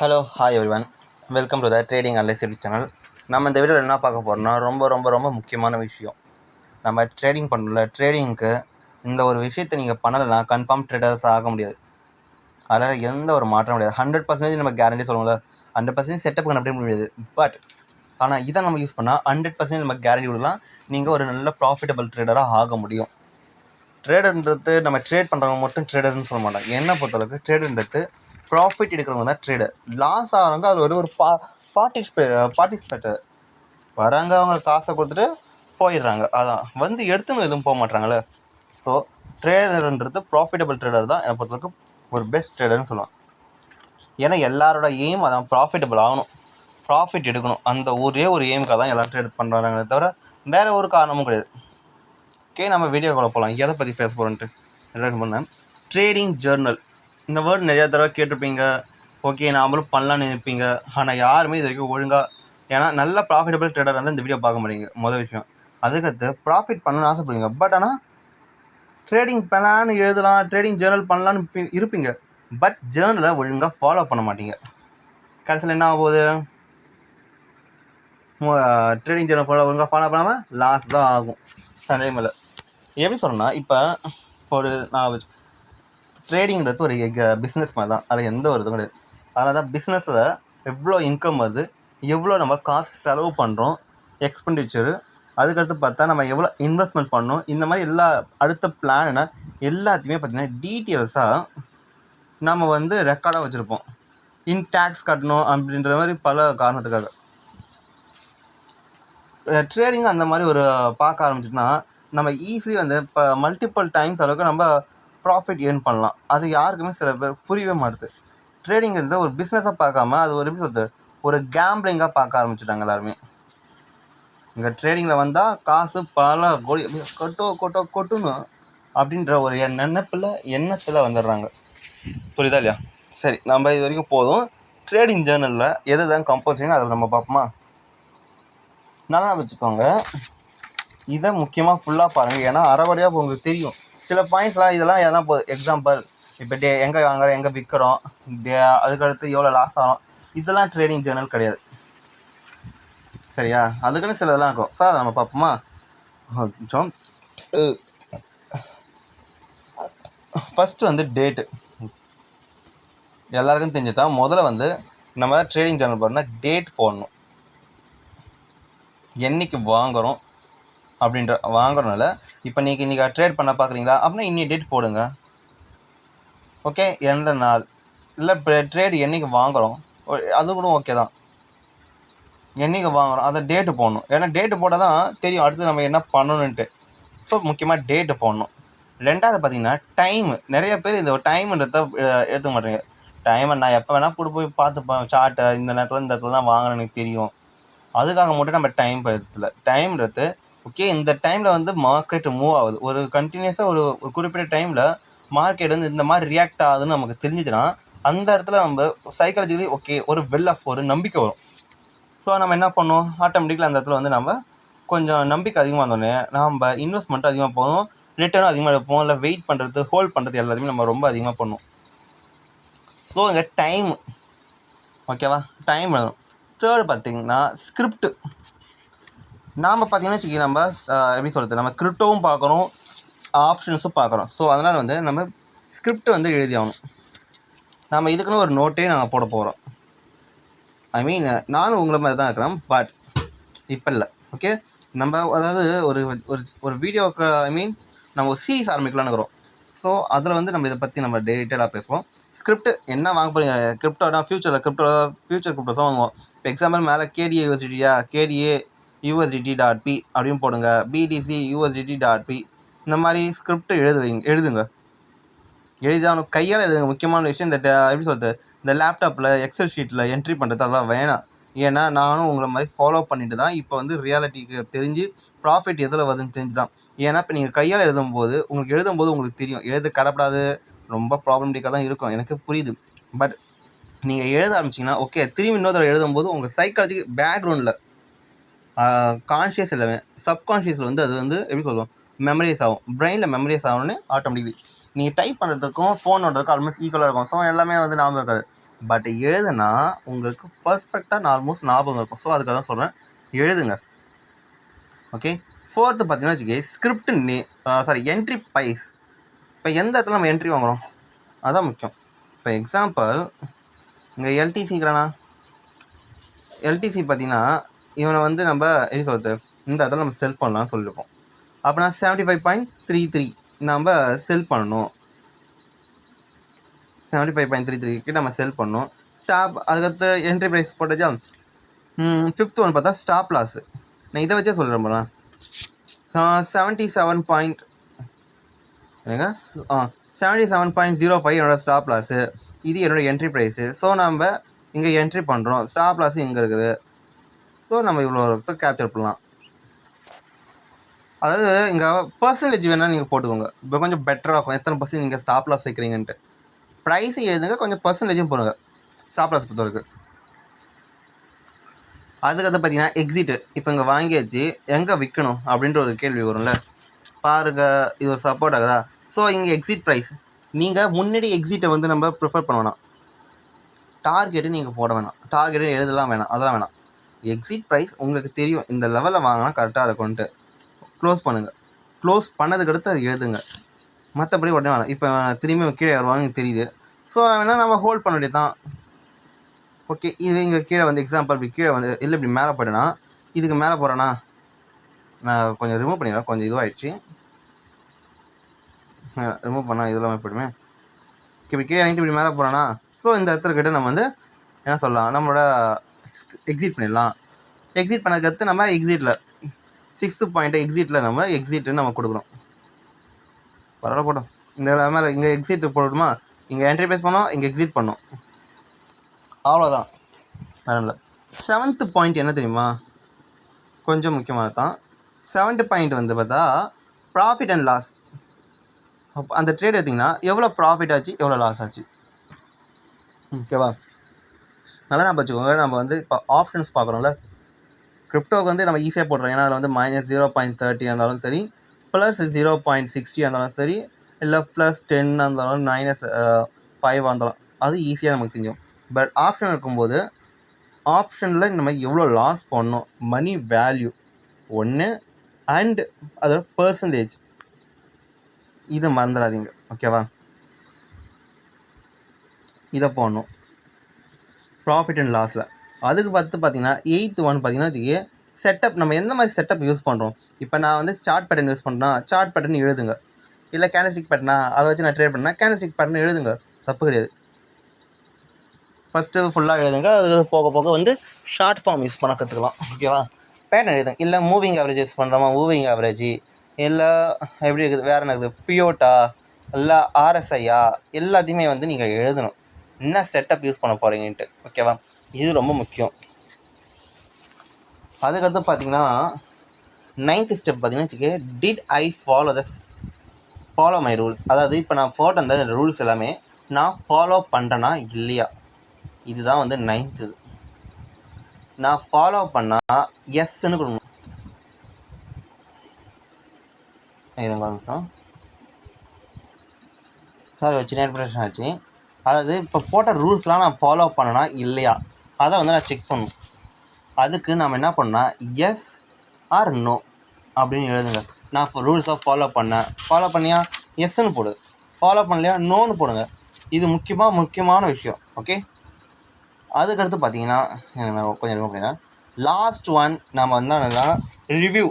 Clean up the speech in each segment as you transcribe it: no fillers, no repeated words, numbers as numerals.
Hello hi everyone, welcome to the trading analyse YouTube channel. நம்ம இந்த வீடியோவில் என்ன பார்க்க போகிறோம்னா ரொம்ப முக்கியமான விஷயம். நம்ம ட்ரேடிங் பண்ணல, ட்ரேடிங்க்கு இந்த ஒரு விஷயத்தை நீங்கள் பண்ணலைன்னா கன்ஃபார்ம் ட்ரேடர்ஸ் ஆக முடியாது. அதில் எந்த ஒரு மாற்றம் முடியாது. 100% நம்ம கேரண்டி சொல்லுவோம்ல, 100% செட்டப் கண்டுபிடிக்க முடியாது. பட் ஆனால் இதை நம்ம யூஸ் பண்ணால் 100% நம்ம கேரண்டி விடலாம், நீங்கள் ஒரு நல்ல ப்ராஃபிட்டபிள் ட்ரேடராக ஆக முடியும். ட்ரேடர்ன்றது நம்ம ட்ரேட் பண்ணுறவங்க மட்டும் ட்ரேடர்னு சொல்ல மாட்டாங்க. என்ன பொறுத்தளவுக்கு ட்ரேடர்ன்றது ப்ராஃபிட் எடுக்கிறவங்க தான் ட்ரேடர். லாஸ் ஆகிறவங்க அது ஒரு பார்ட்டிசிபேட்டர் வராங்க, அவங்க காசை கொடுத்துட்டு போயிடுறாங்க. அதான் வந்து எடுத்துன்னு எதுவும் போக மாட்டாங்கல்ல. ஸோ ட்ரேடர்ன்றது ப்ராஃபிட்டபிள் ட்ரேடர் தான் என்னை பொறுத்தளவுக்கு ஒரு பெஸ்ட் ட்ரேடர்னு சொல்லுவாங்க. ஏன்னா எல்லாரோட எய்ம் அதான், ப்ராஃபிட்டபிள் ஆகணும், ப்ராஃபிட் எடுக்கணும். அந்த ஒரே ஒரு எய்முக்காக தான் எல்லாம் ட்ரேட் பண்ணுறாங்களே தவிர வேறு ஒரு காரணமும் கிடையாது. ஓகே, நம்ம வீடியோக்குள்ள போகலாம். எதை பற்றி பேச போகிறோன்ட்டு ரெடி பண்ணேன். ட்ரேடிங் ஜேர்னல், இந்த வேர்டு நிறையா தடவை கேட்டிருப்பீங்க. ஓகே, நாமளும் பண்ணலான்னு நினைப்பீங்க. ஆனால் யாருமே இது வரைக்கும் ஒழுங்காக, ஏன்னா நல்ல ப்ராஃபிட்டபிள் ட்ரேடர் வந்து இந்த வீடியோ பார்க்க மாட்டீங்க. மொதல் விஷயம். அதுக்கடுத்து ப்ராஃபிட் பண்ணணும்னு ஆசைப்படுவீங்க. பட் ஆனால் ட்ரேடிங் பிளான் எழுதலாம், ட்ரேடிங் ஜேர்னல் பண்ணலான்னு இருப்பீங்க. பட் ஜேர்னலை ஒழுங்காக ஃபாலோ பண்ண மாட்டீங்க. கடைசியில் என்ன ஆக போகுது? ட்ரேடிங் ஜேர்னல் ஒழுங்காக ஃபாலோ பண்ணாமல் லாஸ் தான் ஆகும். சந்தேகம் இல்லை. எப்படி சொல்கிறேன்னா, இப்போ நான் ட்ரேடிங்கிறது ஒரு பிஸ்னஸ் மாதிரி தான். அதில் எந்த ஒரு இதுவும் கிடையாது. அதனால தான் பிஸ்னஸில் எவ்வளோ இன்கம் வருது, எவ்வளோ நம்ம காசு செலவு பண்ணுறோம், எக்ஸ்பெண்டிச்சரு, அதுக்கடுத்து பார்த்தா நம்ம எவ்வளோ இன்வெஸ்ட்மெண்ட் பண்ணணும், இந்த மாதிரி எல்லா அடுத்த பிளான் என்ன எல்லாத்தையுமே பார்த்திங்கன்னா டீட்டெயில்ஸாக நம்ம வந்து ரெக்கார்டாக வச்சுருப்போம். டேக்ஸ் கட்டணும் அப்படின்ற மாதிரி பல காரணத்துக்காக. ட்ரேடிங் அந்த மாதிரி ஒரு பார்க்க ஆரம்பிச்சுன்னா நம்ம ஈஸிலி வந்து இப்போ மல்டிபிள் டைம்ஸ் அளவுக்கு நம்ம ப்ராஃபிட் ஏர்ன் பண்ணலாம். அது யாருக்குமே சில பேர் புரியவே மாட்டுது. ட்ரேடிங் இருந்தால் ஒரு பிஸ்னஸாக பார்க்காம அது ஒரு எப்படி சொல்கிறது, ஒரு கேம்பிளிங்காக பார்க்க ஆரம்பிச்சுட்டாங்க எல்லாருமே. இங்கே ட்ரேடிங்கில் வந்தால் காசு பல கோடி கொட்டணும் அப்படின்ற ஒரு எண்ணத்தில் வந்துடுறாங்க. புரியுதா இல்லையா? சரி, நம்ம இது வரைக்கும் போதும். ட்ரேடிங் ஜேர்னலில் எது தான் கம்பல்சரின்னு அதை நம்ம பார்ப்போமா? நல்லா வச்சுக்கோங்க, இதை முக்கியமாக ஃபுல்லாக பாருங்கள். ஏன்னா அரைவரையாக உங்களுக்கு தெரியும் சில பாயிண்ட்ஸ்லாம். இதெல்லாம் எதனா எக்ஸாம்பிள், இப்போ எங்கே வாங்குறோம், எங்கே விற்கிறோம், அதுக்கடுத்து எவ்வளோ லாஸ் ஆகும், இதெல்லாம் ட்ரேடிங் ஜேர்னல் கிடையாது. சரியா? அதுக்குன்னு சில இதெல்லாம் இருக்கும். சார் அதை நம்ம பார்ப்போமா? கொஞ்சம் ஃபஸ்ட்டு வந்து டேட்டு எல்லாருக்கும் தெரிஞ்சுதான். முதல்ல வந்து நம்ம ட்ரேடிங் ஜேர்னல் போடணும்னா டேட் போடணும். என்றைக்கு வாங்குறோம்னால இப்போ நீங்கள் இன்றைக்கி ட்ரேட் பண்ண பார்க்குறீங்களா அப்படின்னா இன்னி டேட் போடுங்க. ஓகே, எந்த நாள் இல்லை ட்ரேட் என்றைக்கு வாங்குகிறோம் அது கூட ஓகே தான். என்றைக்கு வாங்குகிறோம் அதை டேட்டு போடணும். ஏன்னா டேட்டு போட்டால் தான் தெரியும் அடுத்து நம்ம என்ன பண்ணணுன்ட்டு. ஸோ முக்கியமாக டேட்டு போடணும். ரெண்டாவது பார்த்திங்கன்னா டைமு. நிறைய பேர் இந்த டைமுன்றத எடுத்துக்க மாட்டேங்க. டைமை நான் எப்போ வேணால் கூட போய் பார்த்துப்பேன், சார்ட்டை இந்த இடத்துல தான் வாங்கணும்னு எனக்கு தெரியும். அதுக்காக மட்டும் நம்ம டைம் படுத்தலை. டைம்ன்றது ஓகே, இந்த டைமில் வந்து மார்க்கெட் மூவ் ஆகுது, ஒரு கண்டினியூஸாக ஒரு குறிப்பிட்ட டைமில் மார்க்கெட் வந்து இந்த மாதிரி ரியாக்ட் ஆகுதுன்னு நமக்கு தெரிஞ்சிச்சுன்னா அந்த இடத்துல நம்ம சைக்காலஜிக்கலி ஓகே ஒரு ஒரு நம்பிக்கை வரும். ஸோ நம்ம என்ன பண்ணோம், ஆட்டோமேட்டிக்கலாக அந்த இடத்துல வந்து நம்ம கொஞ்சம் நம்பிக்கை அதிகமாக இருந்தோடனே நம்ம இன்வெஸ்ட்மெண்ட்டும் அதிகமாக போகணும், ரிட்டர்னும் அதிகமாக எடுப்போம். இல்லை வெயிட் பண்ணுறது, ஹோல்ட் பண்ணுறது எல்லாத்தையுமே நம்ம ரொம்ப அதிகமாக பண்ணணும். ஸோ இங்கே டைம் ஓகேவா, டைம் வேணும். தேர்டு பார்த்திங்கன்னா ஸ்கிரிப்ட். நாம் பார்த்திங்கன்னா வச்சுக்கி நம்ம எப்படி சொல்கிறது, நம்ம கிரிப்டோவும் பார்க்குறோம், ஆப்ஷன்ஸும் பார்க்குறோம். ஸோ அதனால் வந்து நம்ம ஸ்கிரிப்ட் வந்து எழுதி ஆகணும். நம்ம இதுக்குன்னு ஒரு நோட்டே நாங்கள் போட போகிறோம். ஐ மீன் நானும் உங்களை மாதிரி தான் இருக்கிறேன், பட் இப்போ இல்லை. ஓகே, நம்ம அதாவது ஒரு ஒரு வீடியோவுக்கு ஐ மீன் நம்ம ஒரு சீரீஸ் ஆரம்பிக்கலான்னு இருக்கிறோம். ஸோ அதில் வந்து நம்ம இதை பற்றி நம்ம டீட்டெயிலாக பேசுவோம். ஸ்கிரிப்ட் என்ன வாங்க போகிறீங்க, கிரிப்டோனா ஃபியூச்சர் கிரிப்டோ தான் வாங்குவோம். இப்போ எக்ஸாம்பிள் மேலே கேடிஏ யூஎஸ்டிடியா, கேடிஏ USDT.P அப்படின்னு போடுங்க, BTC USDT.P. இந்த மாதிரி ஸ்கிரிப்ட் எழுதுங்க. எழுதாணும், கையால் எழுதுங்க. முக்கியமான விஷயம் இந்த எப்படி சொல்கிறது, இந்த லேப்டாப்பில் எக்ஸல் ஷீட்டில் என்ட்ரி பண்ணுறதெல்லாம் வேணாம். ஏன்னா நானும் உங்களை மாதிரி ஃபாலோ பண்ணிட்டு தான் இப்போ வந்து ரியாலிட்டிக்கு தெரிஞ்சு ப்ராஃபிட் எதில் வருதுன்னு தெரிஞ்சு தான். ஏன்னா இப்போ நீங்கள் கையால் எழுதும்போது உங்களுக்கு தெரியும், எழுத கடப்படாது, ரொம்ப ப்ராப்ளமேட்டிக்காக தான் இருக்கும், எனக்கு புரியுது. பட் நீங்கள் எழுத ஆரம்பிச்சிங்கன்னா ஓகே, திரும்பி இன்னொரு தடவை எழுதும்போது உங்கள் சைக்காலஜி பேக்ரவுண்டில் கான்ஷியஸ் எல்லாமே சப்கான்ஷியஸில் வந்து அது வந்து எப்படி சொல்லுவோம், மெமரிஸ் ஆகும். பிரெயினில் மெமரிஸ் ஆகணும்னு ஆட்டோமேட்டிக்லி நீங்கள் டைப் பண்ணுறதுக்கும் ஃபோன் பண்ணுறதுக்கும் ஆல்மோஸ்ட் ஈக்குவலாக இருக்கும். ஸோ எல்லாமே வந்து ஞாபகம் இருக்காது. பட் எழுதுனா உங்களுக்கு பர்ஃபெக்டாக ஆல்மோஸ்ட் ஞாபகம் இருக்கும். ஸோ அதுக்காக தான் சொல்கிறேன், எழுதுங்க. ஓகே. ஃபோர்த்து பார்த்தீங்கன்னா வச்சுக்கே ஸ்கிரிப்ட் என்ட்ரி ப்ரைஸ். இப்போ எந்த இடத்துல நம்ம என்ட்ரி வாங்குகிறோம் அதான் முக்கியம். இப்போ எக்ஸாம்பிள் இங்கே எல்டிசிங்கிறானா, எல்டிசி பார்த்தீங்கன்னா இவனை வந்து நம்ம எது சொல்கிறது, இந்த இடத்துல நம்ம செல் பண்ணலாம்னு சொல்லியிருப்போம். அப்படின்னா 75.33 நம்ம செல் பண்ணணும். 75.33க்கு நம்ம செல் பண்ணணும். ஸ்டாப் அதுக்கடுத்து என்ட்ரி ப்ரைஸ் போட்டாச்சா. ஃபிஃப்த் ஒன் பார்த்தா ஸ்டாப் லாஸு. நான் இதை வச்சே சொல்கிறேன் போல 77.05 என்னோடய ஸ்டாப் லாஸு. இது என்னோடய என்ட்ரி ப்ரைஸு. ஸோ நம்ம இங்கே என்ட்ரி பண்ணுறோம். ஸ்டாப் லாஸு இங்கே இருக்குது. ஸோ நம்ம இவ்வளோ கேப்சர் பண்ணலாம். அதாவது இங்கே பர்சன்டேஜ் வேணால் நீங்கள் போட்டுக்கோங்க. இப்போ கொஞ்சம் பெட்டராக இருக்கும். எத்தனை பர்சன்ட் நீங்கள் ஸ்டாப் லாஸ் வைக்கிறீங்கன்ட்டு ப்ரைஸ் எழுதுங்க, கொஞ்சம் பர்சன்டேஜும் போடுங்க ஸ்டாப் லாஸ் பொறுத்தவரைக்கும். அதுக்கடுத்து பார்த்தீங்கன்னா எக்ஸிட்டு. இப்போ இங்கே வாங்கியாச்சு, எங்கே விற்கணும் அப்படின்ற ஒரு கேள்வி வரும்ல. பாருங்க, இது ஒரு சப்போர்ட் ஆகுதா. ஸோ இங்கே எக்ஸிட் ப்ரைஸ் நீங்கள் முன்னாடி எக்ஸிட்டை வந்து நம்ம ப்ரிஃபர் பண்ண வேணாம். டார்கெட்டு நீங்கள் போட வேணாம், டார்கெட்டு எழுதலாம் வேணாம், அதெல்லாம் வேணாம். எக்ஸிட் ப்ரைஸ் உங்களுக்கு தெரியும் இந்த லெவலில் வாங்கினா கரெக்டாக இருக்கும்ன்ட்டு க்ளோஸ் பண்ணுங்கள். க்ளோஸ் பண்ணதுக்கடுத்து அது எழுதுங்க. மற்றபடி உடனே வேணாம். இப்போ திரும்பி கீழே வருவாங்க தெரியுது. ஸோ வேணால் நம்ம ஹோல்ட் பண்ண வேண்டியது தான். ஓகே. இது இங்கே கீழே வந்து எக்ஸாம்பிள் இப்படி கீழே வந்து இல்லை இப்படி மேலே போய்ட்டேன்னா, இதுக்கு மேலே போகிறேன்னா நான் கொஞ்சம் ரிமூவ் பண்ணிடுறேன். கொஞ்சம் இதுவாகிடுச்சு, ரிமூவ் பண்ணால் இதெல்லாம் போய்டுமே. இப்படி கீழே வாங்கிட்டு இப்படி மேலே போகிறேன்னா, ஸோ இந்த இடத்துல கிட்ட நம்ம வந்து என்ன சொல்லலாம், நம்மளோட எக்ஸிட் பண்ணிடலாம். எக்ஸிட் பண்ணதுக்கடுத்து நம்ம எக்ஸிட்டில் 6th பாயிண்ட்டு எக்ஸிட்டில் நம்ம எக்ஸிட்டுன்னு நம்ம கொடுக்குறோம். பரவாயில்ல போட்டோம். இந்த மேலே இங்கே எக்ஸிட் போடணுமா, இங்கே என்ட்ரி ப்ரைஸ் பண்ணோம், இங்கே எக்ஸிட் பண்ணோம், அவ்வளோதான். வேற 7th பாயிண்ட் என்ன தெரியுமா, கொஞ்சம் முக்கியமானது தான். 7th பாயிண்ட் வந்து பார்த்தா ப்ராஃபிட் அண்ட் லாஸ். அந்த ட்ரேட் எடுத்திங்கன்னா எவ்வளோ ப்ராஃபிட் ஆச்சு, எவ்வளோ லாஸ் ஆச்சு. ஓகேவா, நல்லா நான் வச்சுக்கோங்க. நம்ம வந்து இப்போ ஆப்ஷன்ஸ் பார்க்குறோம்ல, கிரிப்டோக்கு வந்து நம்ம ஈஸியாக போடுறோம். ஏன்னா அதில் வந்து -0.30 இருந்தாலும் சரி, +0.60 இருந்தாலும் சரி, இல்லை +10 இருந்தாலும் -5 இருந்தாலும் அது ஈஸியாக நமக்கு தெரியும். பட் ஆப்ஷன் இருக்கும்போது ஆப்ஷனில் நம்ம எவ்வளோ லாஸ் பண்ணோம், மணி வேல்யூ ஒன்று, அண்ட் அதோட பர்சன்டேஜ், இதை மறந்துடாதீங்க. ஓகேவா, இதை போடணும் ப்ராஃபிட் அண்ட் லாஸில். அதுக்கு பார்த்தீங்கன்னா 8th ஒன் பார்த்தீங்கன்னா வச்சுக்கி செட்டப். நம்ம எந்த மாதிரி செட்டப் யூஸ் பண்ணுறோம். இப்போ நான் வந்து சார்ட் பேட்டர்ன் யூஸ் பண்ணுறேன்னா சார்ட் பேட்டர்ன் எழுதுங்க. இல்லை கேண்டல்ஸ்டிக் பேட்டர்னா அதை வச்சு நான் ட்ரேட் பண்ணேன், கேண்டல்ஸ்டிக் பேட்டர்ன் எழுதுங்க, தப்பு கிடையாது. ஃபஸ்ட்டு ஃபுல்லாக எழுதுங்க, அது போக போக வந்து ஷார்ட் ஃபார்ம் யூஸ் பண்ண கற்றுக்கலாம். ஓகேவா, பேட்டர்ன் எழுதுங்க. இல்லை மூவிங் ஆவரேஜ் யூஸ் பண்ணுறோமா, மூவிங் ஆவரேஜ், இல்லை எப்படி இருக்குது வேறு என்ன இருக்குது, பியோட்டா இல்லை ஆர்எஸ்ஐயா, எல்லாத்தையுமே வந்து நீங்கள் எழுதணும் என்ன செட்டப் யூஸ் பண்ண போகிறீங்கன்ட்டு. ஓகேவா, இது ரொம்ப முக்கியம். அதுக்கடுத்து பார்த்தீங்கன்னா 9th ஸ்டெப் பார்த்தீங்கன்னா வச்சுக்க, did I follow my rules. அதாவது இப்போ நான் போட்ட அந்த ரூல்ஸ் எல்லாமே நான் ஃபாலோ பண்ணுறேன்னா இல்லையா, இதுதான் வந்து 9th. நான் ஃபாலோ பண்ணால் எஸ்ன்னு கொடுக்கணும். இதுங்க ஒரு நிமிஷம், சார் வச்சு இன்ஃபர்மேஷன் ஆச்சு. அதாவது இப்போ போட்ட ரூல்ஸ்லாம் நான் ஃபாலோ பண்ணனா இல்லையா, அதை வந்து நான் செக் பண்ணணும். அதுக்கு நம்ம என்ன பண்ணால் எஸ் ஆர் நோ அப்படின்னு எழுதுங்க. நான் ரூல்ஸை ஃபாலோ பண்ணியா எஸ்ன்னு போடு, ஃபாலோ பண்ணலையா நோன்னு போடுங்க. இது முக்கியமான விஷயம். ஓகே, அதுக்கடுத்து பார்த்தீங்கன்னா கொஞ்சம் இருக்கும் அப்படின்னா லாஸ்ட் ஒன் நம்ம வந்து என்னன்னா ரிவ்யூ.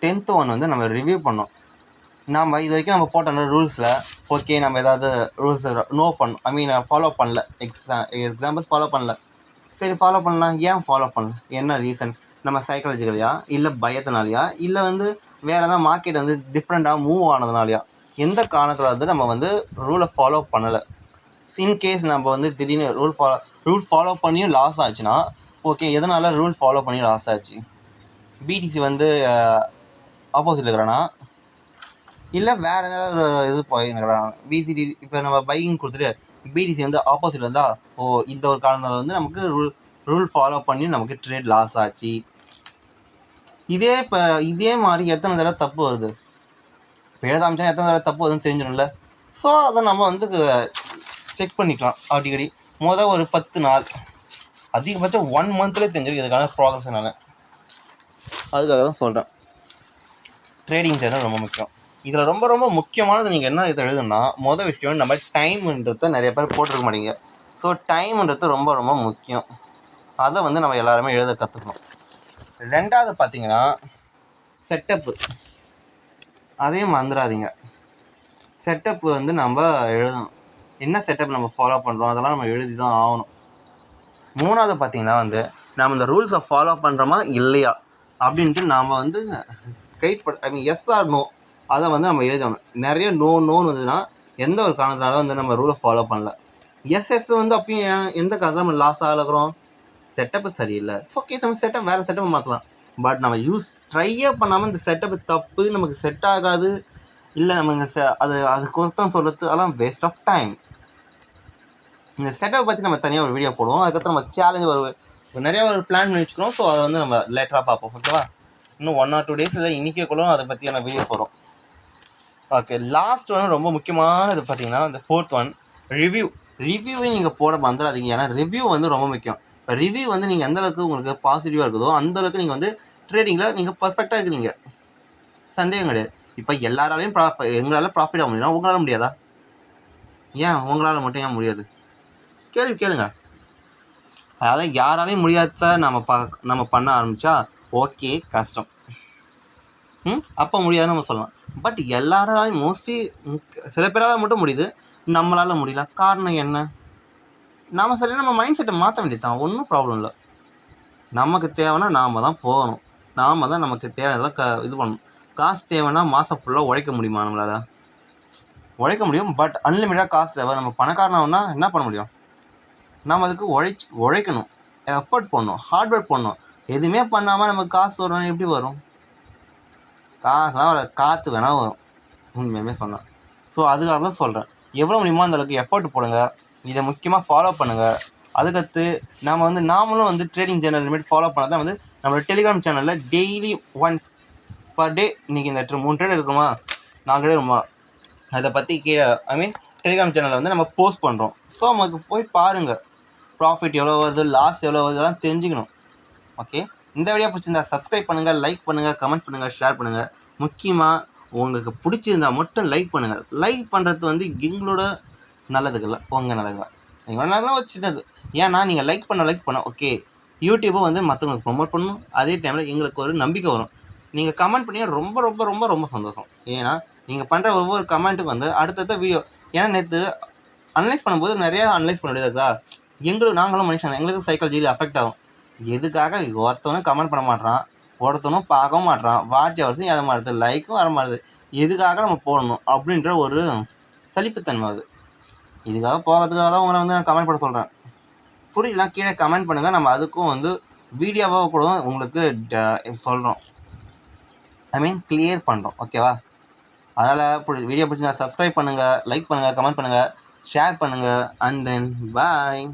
10th ஒன் வந்து நம்ம ரிவ்யூ பண்ணோம். நம்ம இது வரைக்கும் நம்ம போட்ட ரூல்ஸில் ஓகே நம்ம ஏதாவது ரூல்ஸ் ஃபாலோ பண்ணல, எக்ஸாம்பிள் ஃபாலோ பண்ணல. சரி ஃபாலோ பண்ணலாம், ஏன் ஃபாலோ பண்ணல, என்ன ரீசன், நம்ம சைக்காலஜிக்கலையா, இல்லை பயத்தினாலையா, இல்லை வந்து வேறு ஏதாவது மார்க்கெட் வந்து டிஃப்ரெண்ட்டாக மூவ் ஆனதுனாலையா, எந்த காரணத்தில் வந்து நம்ம வந்து ரூலை ஃபாலோ பண்ணலை. இன்கேஸ் நம்ம வந்து திடீர்னு ரூல் ஃபாலோ பண்ணியும் லாஸ் ஆச்சுன்னா ஓகே, எதனால் ரூல் ஃபாலோ பண்ணி லாஸ் ஆச்சு, பிடிசி வந்து ஆப்போசிட்டில் இருக்கிறானா, இல்லை வேறு ஏதாவது இது போயிருக்கிறான் பிசிடி. இப்போ நம்ம பைக்கிங் கொடுத்துட்டு பிடிசி வந்து ஆப்போசிட் இருந்தால் இந்த ஒரு காரணத்தால் வந்து நமக்கு ரூல் ஃபாலோ பண்ணி நமக்கு ட்ரேட் லாஸ் ஆச்சு. இதே மாதிரி எத்தனை தடவை தப்பு வருது, இப்போ எழுத ஆரம்பிச்சா எத்தனை தடவை தப்பு வருதுன்னு தெரிஞ்சிடும்ல. ஸோ அதை நம்ம வந்து செக் பண்ணிக்கலாம் அடிக்கடி. ஒரு 10 நாள் அதிகபட்சம் 1 மந்த்லேயே தெரிஞ்சிருக்கு இதுக்கான ப்ராக்ரஸ் என்னால. அதுக்காக தான் சொல்கிறேன் ட்ரேடிங் ஜேர்னல் ரொம்ப முக்கியம். இதில் ரொம்ப ரொம்ப முக்கியமானது நீங்கள் என்ன இதை எழுதுனா, விஷயம் நம்ம டைம்ன்றத நிறைய பேர் போட்டிருக்க மாட்டீங்க. ஸோ டைம்ன்றது ரொம்ப ரொம்ப முக்கியம். அதை வந்து நம்ம எல்லாருமே எழுத கற்றுக்கணும். 2வது பார்த்தீங்கன்னா செட்டப்பு. அதையும் மறந்துடாதீங்க. செட்டப்பு வந்து நம்ம எழுதணும். என்ன செட்டப் நம்ம ஃபாலோ பண்ணுறோம் அதெல்லாம் நம்ம எழுதி தான் ஆகணும். 3வது பார்த்தீங்கன்னா வந்து நம்ம இந்த ரூல்ஸை ஃபாலோ பண்ணுறோமா இல்லையா அப்படின்ட்டு நாம் வந்து எஸ் ஆர் நோ அதை வந்து நம்ம எழுதணும். நிறைய நோன்னு வந்ததுன்னா எந்த ஒரு காரணத்தினால வந்து நம்ம ரூலை ஃபாலோ பண்ணல. எஸ் வந்து அப்பயும் எந்த காரணத்தில் நம்ம லாஸ் ஆகலைக்கிறோம், செட்டப்பு சரியில்லை. ஓகே, நம்ம செட்டப் வேறு செட்டப்பை மாற்றலாம். பட் நம்ம ட்ரையே பண்ணாமல் இந்த செட்டப்பு தப்பு, நமக்கு செட் ஆகாது, இல்லை நம்ம இங்கே அதுக்கு ஒருத்தம் சொல்கிறது, அதெல்லாம் வேஸ்ட் ஆஃப் டைம். இந்த செட்டப்பை பற்றி நம்ம தனியாக ஒரு வீடியோ போடுவோம். அதுக்கப்புறம் நம்ம சேலஞ்சு நிறையா ஒரு பிளான் பண்ணி வச்சுக்கிறோம். ஸோ அதை வந்து நம்ம லேட்டராக பார்ப்போம். ஓகேவா? இன்னும் 1 or 2 days இல்லை இன்றைக்கே கூட அதை பற்றியான வீடியோஸ் வரும். ஓகே, லாஸ்ட் ஒன்று ரொம்ப முக்கியமானது பார்த்தீங்கன்னா இந்த 4th ஒன் ரிவ்யூவை நீங்கள் போட வந்துடாதீங்க. ஏன்னா ரிவ்யூ வந்து ரொம்ப முக்கியம். இப்போ ரிவ்யூ வந்து நீங்கள் எந்தளவுக்கு உங்களுக்கு பாசிட்டிவாக இருக்குதோ அந்தளவுக்கு நீங்கள் வந்து ட்ரேடிங்கில் நீங்கள் பர்ஃபெக்டாக இருக்கிறீங்க, சந்தேகம் கிடையாது. இப்போ எல்லாராலையும் எங்களால் ப்ராஃபிட் ஆக முடியும்னா உங்களால் முடியாதா? ஏன் உங்களால் மட்டும் ஏன் முடியாது? கேளுங்க. அதாவது யாராலையும் முடியாத நம்ம பண்ண ஆரம்பித்தா ஓகே கஷ்டம். அப்போ முடியாதுன்னு நம்ம சொல்லலாம். பட் எல்லாராலையும் மோஸ்ட்லி சில பேரால் மட்டும் முடியுது, நம்மளால் முடியல. காரணம் என்ன? நாம் சரி நம்ம மைண்ட் செட்டை மாற்ற வேண்டியது தான். ஒன்றும் ப்ராப்ளம் இல்லை. நமக்கு தேவைன்னா நாம் தான் போகணும். நாம் தான் நமக்கு தேவையானதெல்லாம் இது பண்ணணும். காசு தேவைன்னா மாதம் ஃபுல்லாக உழைக்க முடியுமா? நம்மளால் உழைக்க முடியும். பட் அன்லிமிட்டடாக காசு தேவை. நம்ம பணக்காரனாகனா என்ன பண்ண முடியும்? நாம் அதுக்கு உழைக்கணும், எஃபர்ட் பண்ணணும், ஹார்ட் ஒர்க் பண்ணணும். எதுவுமே பண்ணாமல் நமக்கு காசு வரும். எப்படி வரும்? காசுலாம் வர காற்று வேணால் வரும், உண்மையுமே சொன்னேன். ஸோ அதுக்காக தான் சொல்கிறேன், எவ்வளோ முடியுமோ அந்தளவுக்கு எஃபர்ட் போடுங்க. இதை முக்கியமாக ஃபாலோ பண்ணுங்கள். அதுக்கடுத்து நாமளும் வந்து ட்ரேடிங் ஜேர்னல் லிமிட் ஃபாலோ பண்ணால் தான் வந்து நம்மளோட டெலிகிராம் சேனலில் டெய்லி ஒன்ஸ் பர் டே இன்றைக்கி இந்த 3 ட்ரேட் இருக்குமா 4 ட்ரேட் இருக்குமா அதை பற்றி கீழே டெலிகிராம் சேனலில் வந்து நம்ம போஸ்ட் பண்ணுறோம். ஸோ நமக்கு போய் பாருங்கள், ப்ராஃபிட் எவ்வளோ வருது, லாஸ் எவ்வளோ வருது, அதெல்லாம் தெரிஞ்சுக்கணும். ஓகே, இந்த வீடியோ பிடிச்சிருந்தா சப்ஸ்கிரைப் பண்ணுங்கள், லைக் பண்ணுங்கள், கமெண்ட் பண்ணுங்கள், ஷேர் பண்ணுங்கள். முக்கியமாக உங்களுக்கு பிடிச்சிருந்தா மட்டும் லைக் பண்ணுங்கள். லைக் பண்ணுறது வந்து எங்களோட நல்லதுக்கு இல்லை, உங்கள் நல்லது தான். எங்களோட நல்லதுலாம் வச்சுருந்தது. ஏன்னா நீங்கள் லைக் பண்ண ஓகே, யூடியூப்பும் வந்து மற்றவங்களுக்கு ப்ரொமோட் பண்ணணும். அதே டைமில் எங்களுக்கு ஒரு நம்பிக்கை வரும். நீங்கள் கமெண்ட் பண்ணி ரொம்ப ரொம்ப ரொம்ப ரொம்ப சந்தோஷம். ஏன்னா நீங்கள் பண்ணுற ஒவ்வொரு கமெண்ட்டுக்கு வந்து அடுத்தடுத்த வீடியோ, ஏன்னா நேற்று அனலைஸ் பண்ணும்போது நிறையா அனலைஸ் பண்ண முடியாதுக்கா. நாங்களும் மனுஷன் தான், எங்களுக்கு சைக்காலஜியில் அஃபெக்ட் ஆகும். எதுக்காக ஒருத்தவனும் கமெண்ட் பண்ண மாட்டான், ஒருத்தனும் பார்க்கவும் மாட்டான், வாட்ச் ஹவர்ஸும் ஏற மாட்டுது, லைக்கும் வர மாட்டுது. எதுக்காக நம்ம போடணும் அப்படின்ற ஒரு சலிப்புத்தன்மை அது. இதுக்காக போகிறதுக்காக தான் உங்களை வந்து நான் கமெண்ட் பண்ண சொல்கிறேன். புரியலாம், கீழே கமெண்ட் பண்ணுங்கள். நம்ம அதுக்கும் வந்து வீடியோவாக கூட உங்களுக்கு சொல்கிறோம், கிளியர் பண்ணுறோம். ஓகேவா? அதனால் வீடியோ பிடிச்சி சப்ஸ்கிரைப் பண்ணுங்கள், லைக் பண்ணுங்கள், கமெண்ட் பண்ணுங்கள், ஷேர் பண்ணுங்கள். And then bye.